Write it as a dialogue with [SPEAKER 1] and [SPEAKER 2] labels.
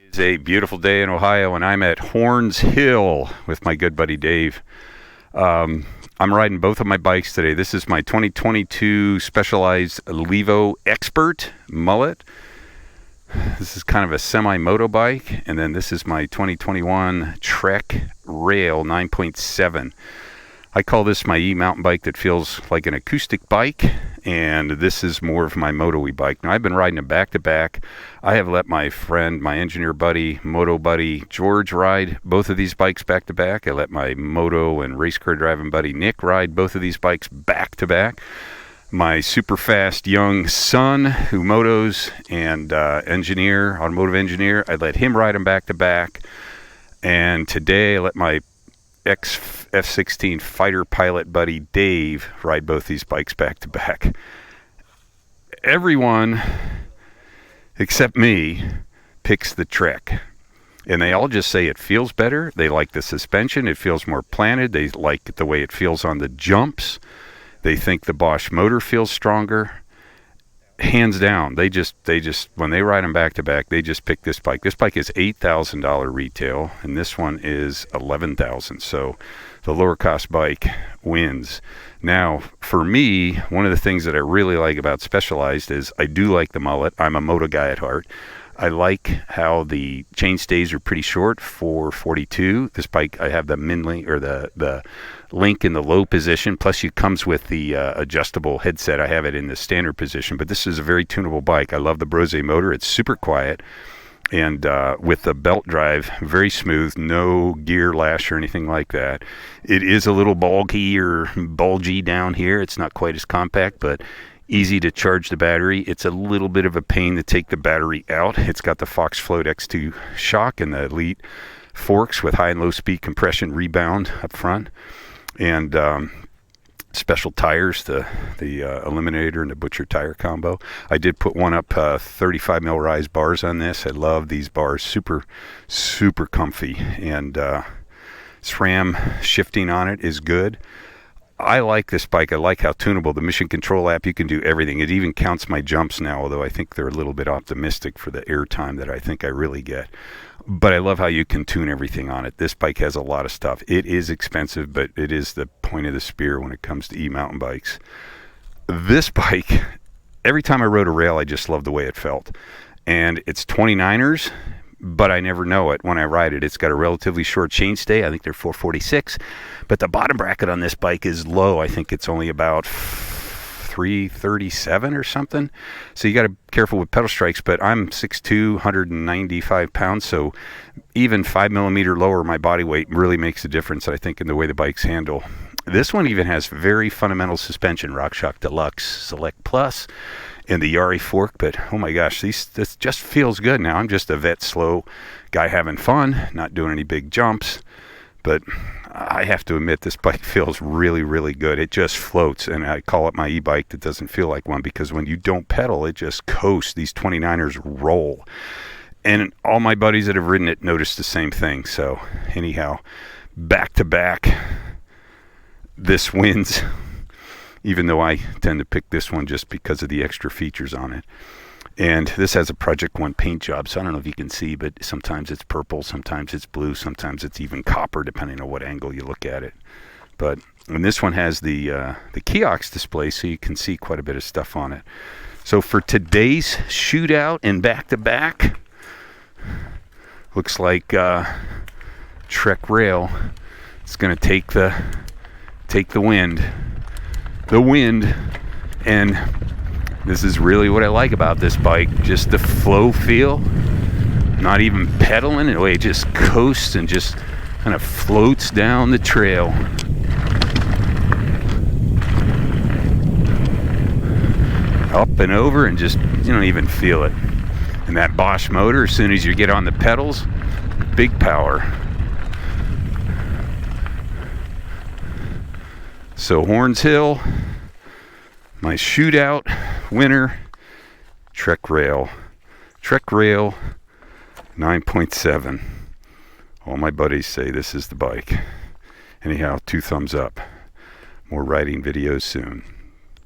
[SPEAKER 1] It's a beautiful day in Ohio, and I'm at Horns Hill with my good buddy Dave. I'm riding both of my bikes today. This is my 2022 Specialized Levo Expert mullet. This is kind of a semi-moto bike, and then this is my 2021 Trek Rail 9.7. I call this my E-mountain bike that feels like an acoustic bike, and this is more of my moto-y bike. Now, I've been riding them back-to-back. I have let my friend, my engineer buddy, moto buddy, George ride both of these bikes back-to-back. I let my moto and race car driving buddy, Nick, ride both of these bikes back-to-back. My super fast young son, who motos and automotive engineer, I let him ride them back-to-back. And today I let my F-16 fighter pilot buddy Dave ride both these bikes back to back. Everyone except me picks the Trek, and they all just say it feels better. They like the suspension. It feels more planted. They like the way it feels on the jumps. They think the Bosch motor feels stronger. Hands down, they just when they ride them back to back, they just pick this bike. This bike is $8,000 retail, and this one is $11,000. So the lower cost bike wins. Now, for me, one of the things that I really like about Specialized is I do like the mullet. I'm a moto guy at heart. I like how the chain stays are pretty short for 42. This bike, I have the min link, or the link in the low position, plus it comes with the adjustable headset. I have it in the standard position, but this is a very tunable bike. I love the Brose motor. It's super quiet, and with the belt drive, very smooth, no gear lash or anything like that. It is a little bulgy down here. It's not quite as compact, but easy to charge the battery. It's a little bit of a pain to take the battery out. It's got the Fox Float X2 shock and the Elite forks with high and low speed compression rebound up front, and special tires, the Eliminator and the Butcher tire combo. I did put one up 35 mil rise bars on this. I love these bars, super comfy, and SRAM shifting on it is good. I like this bike. I like how tunable. The Mission Control app, you can do everything. It even counts my jumps now, although I think they're a little bit optimistic for the airtime that I think I really get. But I love how you can tune everything on it. This bike has a lot of stuff. It is expensive, but it is the point of the spear when it comes to e-mountain bikes. This bike, every time I rode a rail, I just loved the way it felt. And it's 29ers, but I never know it when I ride it. It's got a relatively short chainstay. I think they're 446, but the bottom bracket on this bike is low. I think it's only about 337 or something. So you got to be careful with pedal strikes, but I'm 6'2", 195 pounds, so even 5 millimeter lower my body weight really makes a difference, I think, in the way the bikes handle. This one even has very fundamental suspension, RockShox Deluxe Select Plus, and the Yari fork, but oh my gosh, this just feels good now. I'm just a vet slow guy having fun, not doing any big jumps, but I have to admit this bike feels really good. It just floats, and I call it my e-bike that doesn't feel like one, because when you don't pedal, it just coasts. These 29ers roll, and all my buddies that have ridden it noticed the same thing. So anyhow, back to back, this wins. Even though I tend to pick this one just because of the extra features on it. And this has a Project One paint job, so I don't know if you can see, but sometimes it's purple, sometimes it's blue, sometimes it's even copper, depending on what angle you look at it. But and this one has the kiosk display, so you can see quite a bit of stuff on it. So for today's shootout and back-to-back, looks like Trek Rail is going to take the wind. And this is really what I like about this bike, just the flow feel, not even pedaling, the way it just coasts and just kind of floats down the trail. Up and over, and just, you don't even feel it. And that Bosch motor, as soon as you get on the pedals, big power. So Horns Hill, my shootout winner, Trek Rail 9.7. All my buddies say this is the bike. Anyhow, 2 thumbs up. More riding videos soon.